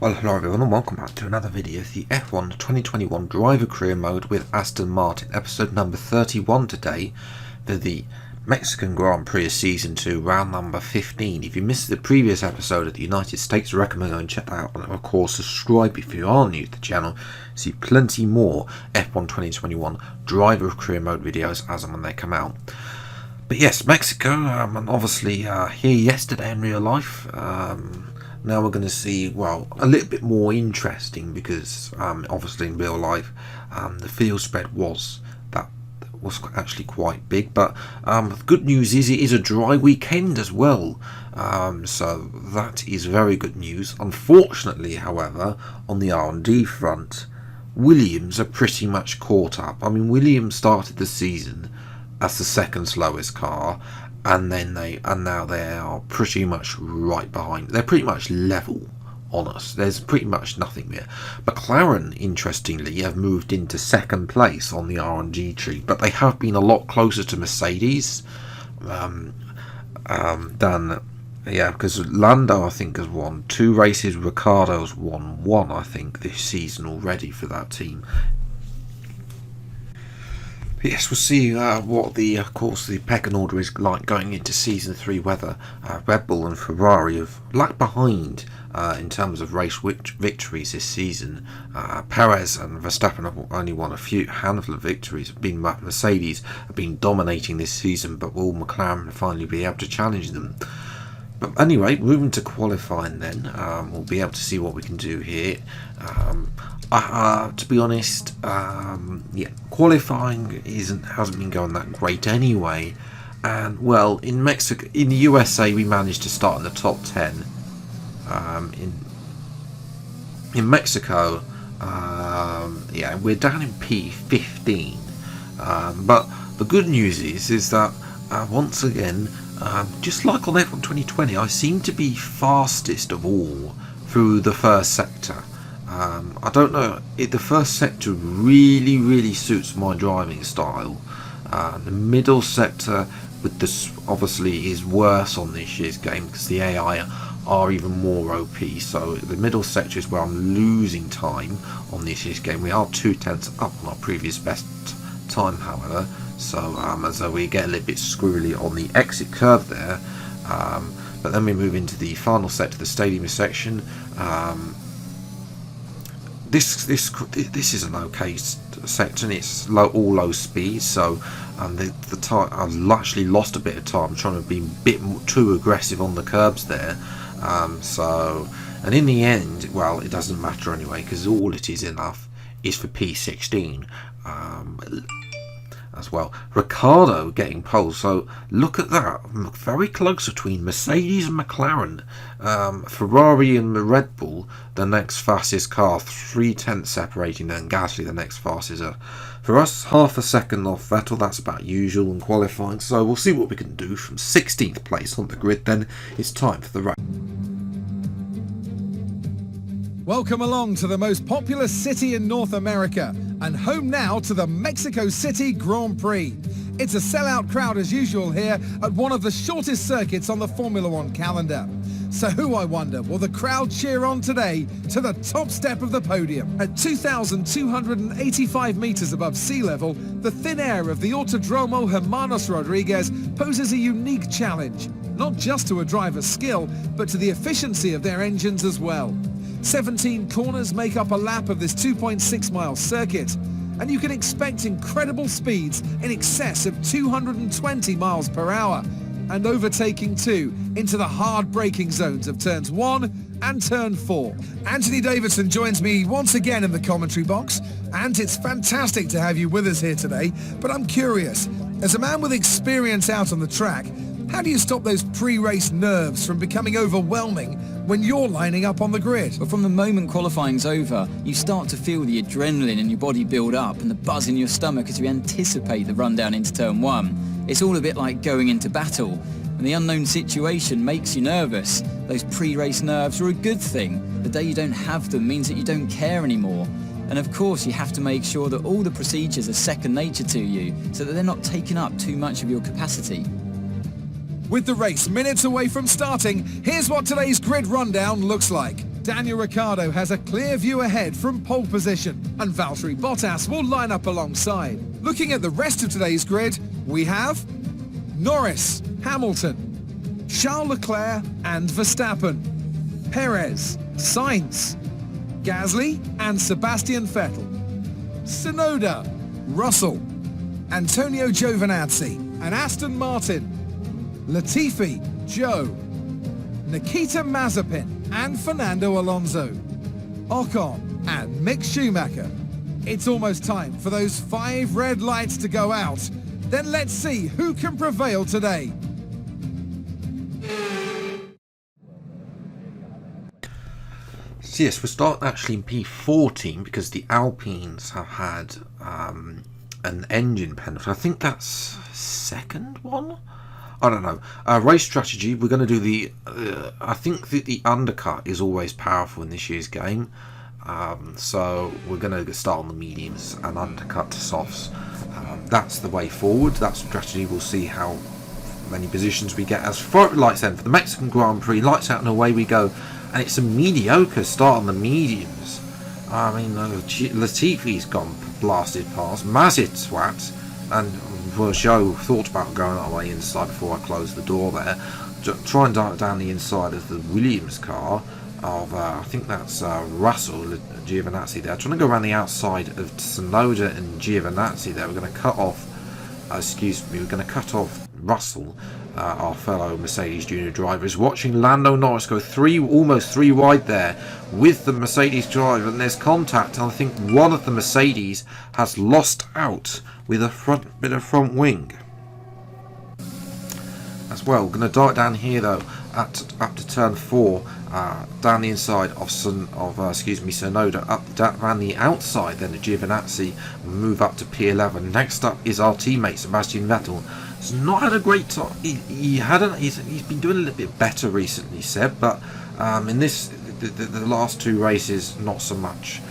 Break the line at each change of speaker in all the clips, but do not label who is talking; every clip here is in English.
Well, hello everyone and welcome back to another video of the F1 2021 Driver Career Mode with Aston Martin, episode number 31 today for the Mexican Grand Prix Season 2, round number 15. If you missed the previous episode of the United States, I recommend going and check that out, and of course subscribe if you are new to the channel. See plenty more F1 2021 Driver Career Mode videos as and when they come out. But yes, Mexico, and obviously here yesterday in real life. Now we're going to see, well, a little bit more interesting because obviously in real life the field spread was actually quite big. But the good news is it is a dry weekend as well, so that is very good news. Unfortunately, however, on the R&D front, Williams are pretty much caught up. I mean, Williams started the season as the second slowest car, and now they are pretty much right behind. They're pretty much level on us. There's pretty much nothing there. McLaren, interestingly, have moved into second place on the R&D tree, but they have been a lot closer to Mercedes than because Lando, I think, has won 2 races. Ricciardo's won 1, I think, this season already for that team. Yes, we'll see what the pecking order is like going into Season 3, whether Red Bull and Ferrari have lagged behind in terms of race victories this season. Perez and Verstappen have only won a handful of victories. Mercedes have been dominating this season, but will McLaren finally be able to challenge them? But anyway, moving to qualifying then, we'll be able to see what we can do here. To be honest, qualifying hasn't been going that great anyway. And well, in the USA, we managed to start in the top 10. In Mexico, we're down in P15. But the good news is that once again, just like on F1 2020, I seem to be fastest of all through the first sector. I don't know, the first sector really suits my driving style. The middle sector with this obviously is worse on this year's game because the AI are even more OP. So the middle sector is where I'm losing time on this year's game. We are 0.2 up on our previous best time, however. So we get a little bit squirrely on the exit curve there. But then we move into the final sector, the stadium section. This is an okay section. It's all low speed, so the time I've actually lost a bit of time trying to be a bit too aggressive on the curbs there. And in the end, well, it doesn't matter anyway because all it is enough is for P16 as well. Ricciardo getting pole, so look at that, very close between Mercedes and McLaren. Ferrari and Red Bull, the next fastest car, 0.3 separating them. Gasly, the next fastest. For us, half a second off Vettel. That's about usual in qualifying, so we'll see what we can do from 16th place on the grid. Then it's time for the race.
Welcome along to the most populous city in North America and home now to the Mexico City Grand Prix. It's a sellout crowd as usual here at one of the shortest circuits on the Formula One calendar. So who, I wonder, will the crowd cheer on today to the top step of the podium? At 2,285 metres above sea level, the thin air of the Autodromo Hermanos Rodriguez poses a unique challenge, not just to a driver's skill, but to the efficiency of their engines as well. 17 corners make up a lap of this 2.6-mile circuit, and you can expect incredible speeds in excess of 220 miles per hour, and overtaking too into the hard braking zones of turns 1 and turn 4. Anthony Davidson joins me once again in the commentary box, and it's fantastic to have you with us here today. But I'm curious, as a man with experience out on the track, how do you stop those pre-race nerves from becoming overwhelming when you're lining up on the grid?
Well, from the moment qualifying's over, you start to feel the adrenaline in your body build up and the buzz in your stomach as you anticipate the run down into turn 1. It's all a bit like going into battle, and the unknown situation makes you nervous. Those pre-race nerves are a good thing. The day you don't have them means that you don't care anymore. And of course, you have to make sure that all the procedures are second nature to you so that they're not taking up too much of your capacity.
With the race minutes away from starting, here's what today's grid rundown looks like. Daniel Ricciardo has a clear view ahead from pole position, and Valtteri Bottas will line up alongside. Looking at the rest of today's grid, we have Norris, Hamilton, Charles Leclerc and Verstappen, Perez, Sainz, Gasly and Sebastian Vettel, Tsunoda, Russell, Antonio Giovinazzi and Aston Martin, Latifi, Joe, Nikita Mazepin and Fernando Alonso, Ocon and Mick Schumacher. It's almost time for those 5 red lights to go out. Then let's see who can prevail today.
So yes, we're starting actually in P14 because the Alpines have had an engine penalty. I think that's second one? I don't know. Race strategy, we're going to do the... I think that the undercut is always powerful in this year's game. So we're going to start on the mediums and undercut to softs. That's the way forward. That strategy. We'll see how many positions we get. As far as lights end for the Mexican Grand Prix, lights out and away we go. And it's a mediocre start on the mediums. I mean, Latifi's gone blasted past. Mazit swat. And Joe thought about going away inside before I closed the door there. Try and dive down the inside of the Williams car. Of I think that's Russell, Giovinazzi there. Trying to go around the outside of Tsunoda and Giovinazzi there. We're going to cut off, we're going to cut off Russell, our fellow Mercedes Junior driver. Is watching Lando Norris go almost three wide there with the Mercedes driver, and there's contact. And I think one of the Mercedes has lost out with a bit of front wing as well. We're going to dart down here though, up to turn 4. Down the inside of Tsunoda, up around the outside then of Giovinazzi, move up to P11. Next up is our teammate Sebastian Vettel. He's not had a great time. He's been doing a little bit better recently, Seb, but in the last 2 races not so much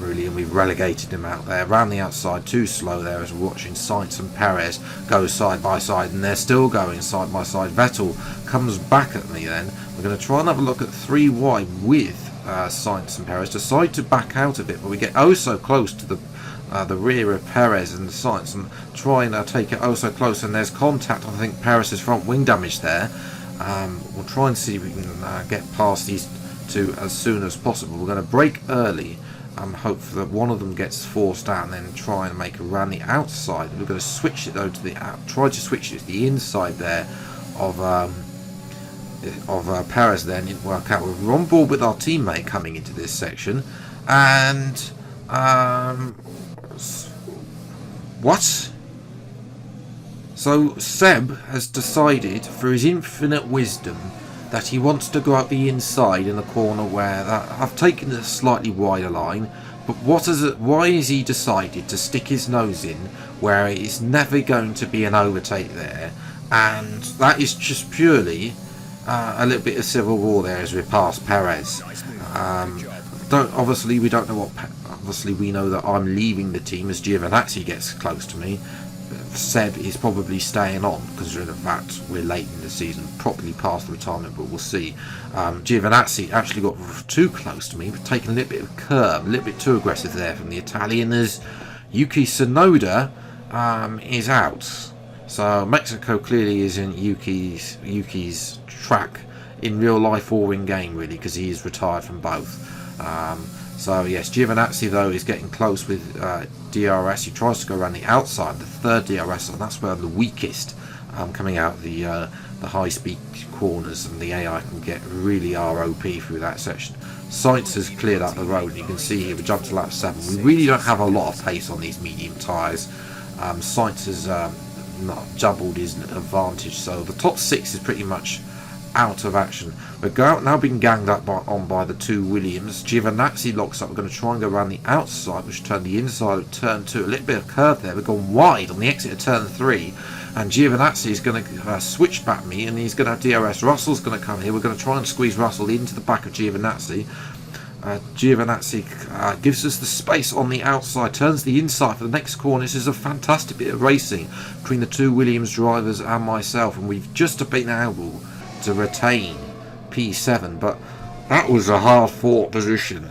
really, and we've relegated him out there. Around the outside, too slow there as we're watching Sainz and Perez go side by side, and they're still going side by side. Vettel comes back at me then. We're going to try and have a look at 3 wide with Sainz and Perez. Decide to back out of it, but we get oh so close to the rear of Perez and Sainz and try and take it oh so close, and there's contact. I think Perez's front wing damage there. We'll try and see if we can get past these 2 as soon as possible. We're going to brake early. Hope that one of them gets forced down, then try and make around the outside. We're going to switch it though to the try to switch it to the inside there of Perez. Then didn't work out. We're on board with our teammate coming into this section, and what? So Seb has decided, for his infinite wisdom, that he wants to go up the inside in the corner where I've taken a slightly wider line, but why has he decided to stick his nose in where it's never going to be an overtake there? And that is just purely a little bit of civil war there as we pass Perez. Obviously we don't know what. Obviously we know that I'm leaving the team as Giovinazzi gets close to me. Seb is probably staying on, considering the fact we're late in the season, probably past the retirement, but we'll see. Giovinazzi actually got too close to me, but taking a little bit of a curve, a little bit too aggressive there from the Italian, as Yuki Tsunoda is out. So Mexico clearly is in Yuki's track in real life or in game, really, because he is retired from both. So yes, Giovinazzi though is getting close with DRS. He tries to go around the outside, the 3rd DRS, and that's where I'm the weakest, coming out the high speed corners, and the AI can get really ROP through that section. Sainz has cleared up the road, and you can see here we jumped to lap 7. We really don't have a lot of pace on these medium tyres. Sainz has not doubled his advantage, so the top 6 is pretty much out of action. We're now being ganged up by the 2 Williams. Giovinazzi locks up. We're going to try and go around the outside, which turn the inside of turn 2. A little bit of curve there. We've gone wide on the exit of turn 3, and Giovinazzi is going to switch back me, and he's going to have DRS. Russell's going to come here. We're going to try and squeeze Russell into the back of Giovinazzi. Giovinazzi gives us the space on the outside, turns the inside for the next corner. This is a fantastic bit of racing between the 2 Williams drivers and myself, and we've just been able to retain P7, but that was a hard-fought position.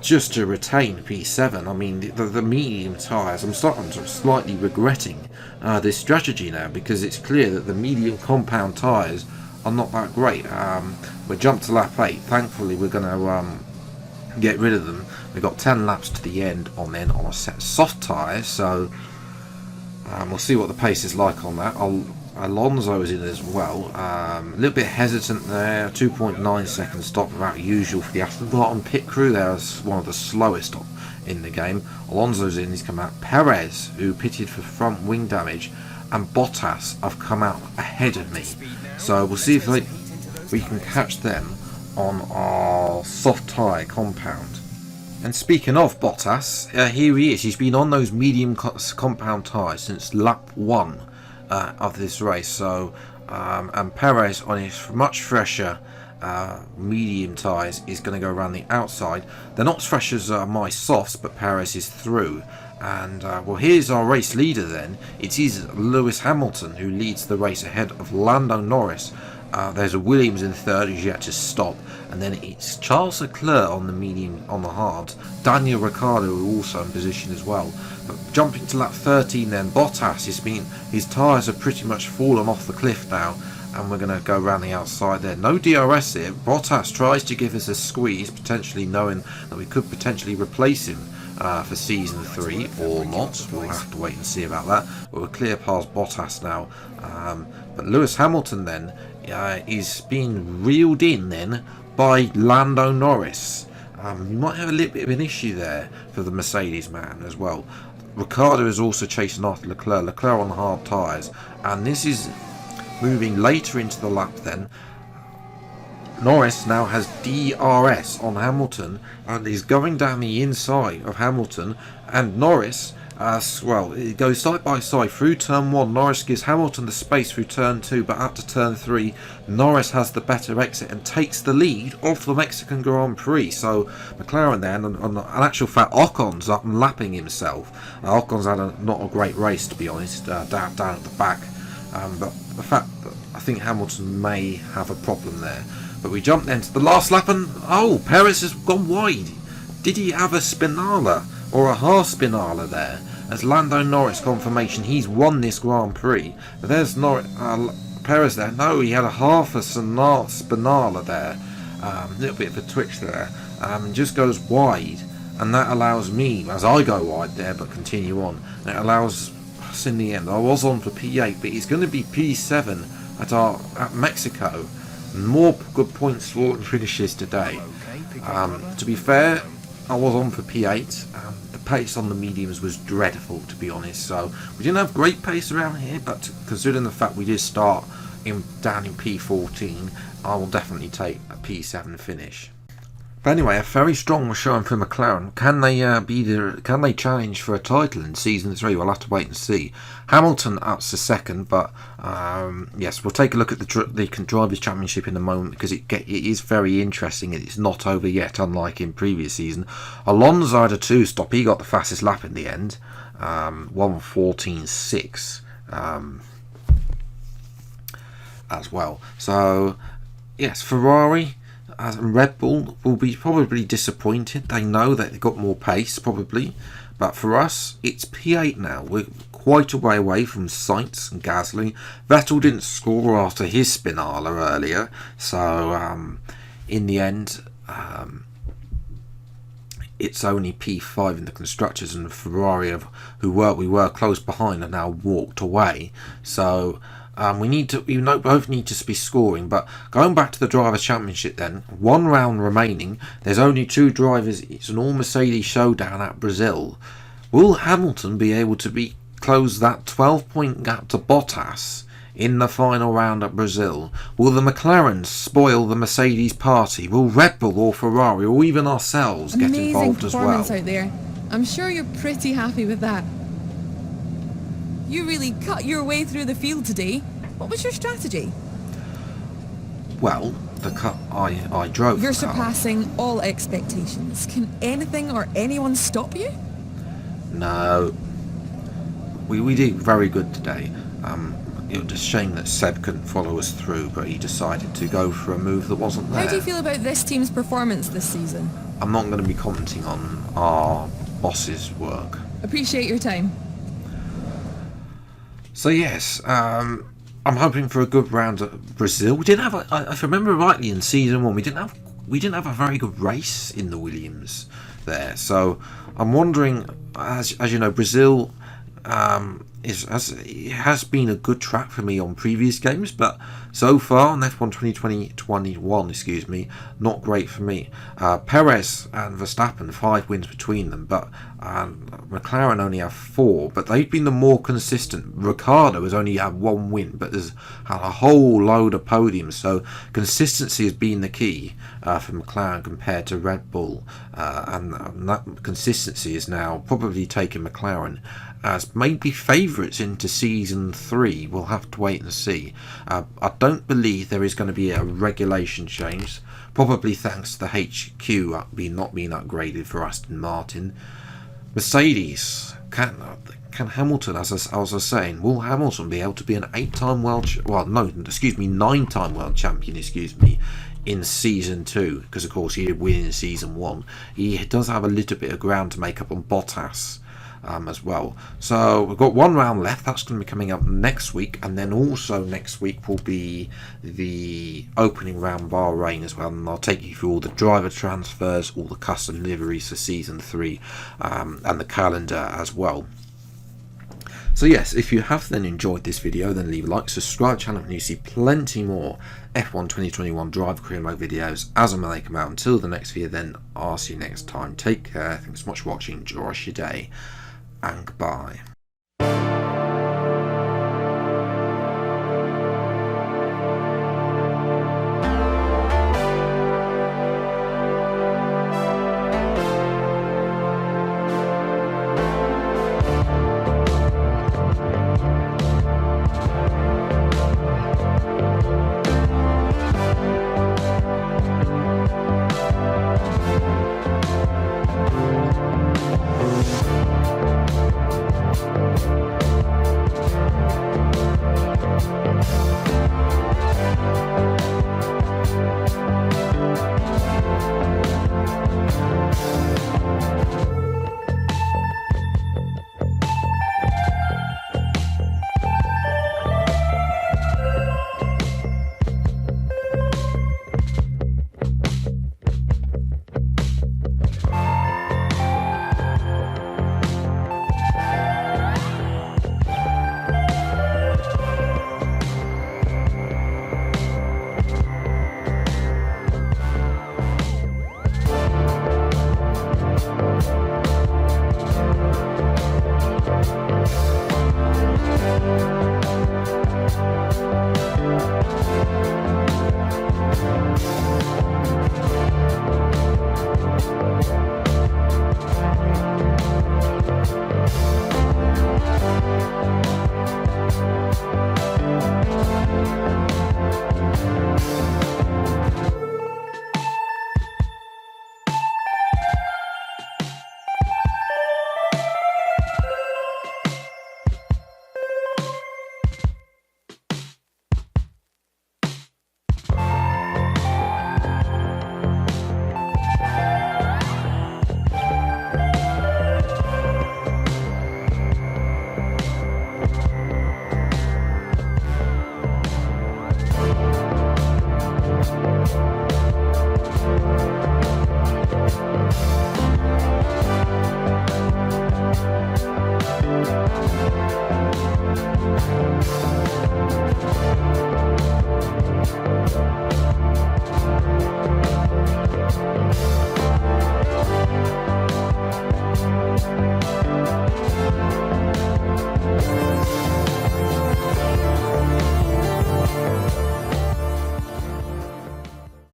Just to retain P7. I mean, the medium tyres, I'm starting to slightly regretting this strategy now, because it's clear that the medium compound tyres are not that great. We jumped to lap 8. Thankfully, we're going to get rid of them. We've got 10 laps to the end on a set of soft tyres, so we'll see what the pace is like on that. Alonso is in as well. A little bit hesitant there. 2.9 second stop, about usual for the Aston Martin pit crew. They're one of the slowest in the game. Alonso's in. He's come out. Perez, who pitted for front wing damage, and Bottas have come out ahead of me. So we'll see if we can catch them on our soft tyre compound. And speaking of Bottas, here he is. He's been on those medium compound tyres since lap 1 of this race. So and Perez on his much fresher medium tyres is going to go around the outside. They're not as fresh as my softs, but Perez is through. And well, here's our race leader then. It is Lewis Hamilton who leads the race ahead of Lando Norris. There's a Williams in third who's yet to stop, and then it's Charles Leclerc on the medium, on the hard. Daniel Ricciardo also in position as well. But jumping to lap 13 then, Bottas his tyres have pretty much fallen off the cliff now, and we're going to go around the outside there. No DRS here. Bottas tries to give us a squeeze, potentially knowing that we could potentially replace him for season 3 or not. We'll have to wait and see about that. But we're clear past Bottas now. But Lewis Hamilton then is being reeled in then by Lando Norris. You might have a little bit of an issue there for the Mercedes man as well. Ricciardo is also chasing after Leclerc on hard tyres, and this is moving later into the lap then. Norris now has DRS on Hamilton and is going down the inside of Hamilton, and Norris it goes side by side through turn 1. Norris gives Hamilton the space through turn 2, but up to turn 3 Norris has the better exit and takes the lead off the Mexican Grand Prix. So McLaren there, and in actual fact Ocon's up and lapping himself. Ocon's had not a great race, to be honest, down at the back, but the fact that I think Hamilton may have a problem there. But we jump then to the last lap, and Perez has gone wide. Did he have a Spinalla or a half Spinalla there? As Lando Norris confirmation, he's won this Grand Prix. But there's Perez there. No, he had a half a Spinalla there. A little bit of a twitch there. Just goes wide, and that allows me, as I go wide there but continue on, it allows us in the end. I was on for P8, but it's going to be P7 at Mexico. More good points for finishes today. To be fair, I was on for P8. The pace on the mediums was dreadful, to be honest. So we didn't have great pace around here, but considering the fact we did start down in P14, I will definitely take a P7 finish. But anyway, a very strong showing for McLaren. Can they challenge for a title in season 3? We'll have to wait and see. Hamilton ups to second, but yes, we'll take a look at the Drivers' Championship in a moment, because it is very interesting. It's not over yet, unlike in previous season. Alonso had a 2-stop. He got the fastest lap in the end, 1:14.6 as well. So yes, Ferrari and Red Bull will be probably disappointed. They know that they've got more pace probably, but for us it's P8 now. We're quite a way away from Sainz and Gasly. Vettel didn't score after his Spinalla earlier, so in the end it's only P5 in the constructors, and Ferrari, we were close behind, have now walked away. So we both need to be scoring. But going back to the Drivers' Championship then, 1 round remaining. There's only 2 drivers. It's an all-Mercedes showdown at Brazil. Will Hamilton be able to close that 12-point gap to Bottas in the final round at Brazil? Will the McLarens spoil the Mercedes party? Will Red Bull or Ferrari or even ourselves get involved as well?
Amazing performance out there. I'm sure you're pretty happy with that. You really cut your way through the field today. What was your strategy?
Well, the cut I drove.
You're surpassing all expectations. Can anything or anyone stop you?
No. We did very good today. it was a shame that Seb couldn't follow us through, but he decided to go for a move that wasn't there.
How do you feel about this team's performance this season?
I'm not going to be commenting on our boss's work.
Appreciate your time.
So yes, I'm hoping for a good round at Brazil. We didn't have, if I remember rightly, in season 1, we didn't have a very good race in the Williams there. So I'm wondering, as you know, Brazil it has been a good track for me on previous games, but so far on F1 2021, not great for me. Perez and Verstappen, 5 wins between them, but McLaren only have 4, but they've been the more consistent. Ricciardo has only had 1 win, but there's had a whole load of podiums, so consistency has been the key for McLaren compared to Red Bull, and that consistency is now probably taking McLaren as maybe favourites into season 3. We'll have to wait and see. I don't believe there is going to be a regulation change, probably thanks to the HQ not being upgraded for Aston Martin. Mercedes, can Hamilton, as I was saying, will Hamilton be able to be an 9-time world champion, in season 2? Because of course he did win in season 1. He does have a little bit of ground to make up on Bottas as well. So we've got 1 round left. That's going to be coming up next week, and then also next week will be the opening round Bahrain as well, and I'll take you through all the driver transfers, all the custom liveries for season 3, and the calendar as well. So yes, if you have then enjoyed this video, then leave a like, subscribe to the channel, and you see plenty more F1 2021 driver career mode videos as and when they come out. Until the next video, then I'll see you next time. Take care, thanks so much for watching, enjoy the rest of your day, and goodbye.